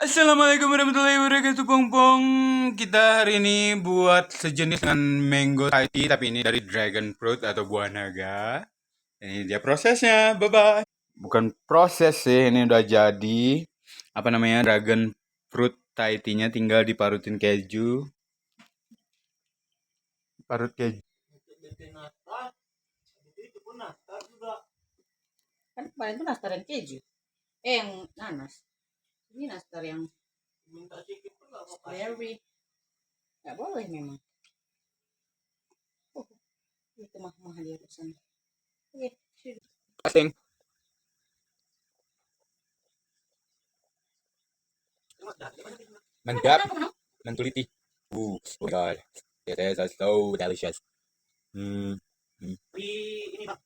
Assalamualaikum warahmatullahi wabarakatuh, Pongpong. Kita hari ini buat sejenis dengan mango Thai tea, tapi ini dari dragon fruit atau buah naga. Ini dia prosesnya, bye-bye. Bukan proses sih, ini udah jadi. Apa namanya, dragon fruit Thai tea-nya tinggal diparutin keju. Parut keju. Kan kemarin tuh nastar yang keju. Yang nanas. Ini nastar yang strawberry. Gak boleh memang. Oh, itu mah dia pesan. Oke, Asing. Mantap. Mentuliti. Oh my god. It is so delicious. Hmm. Ini Bang,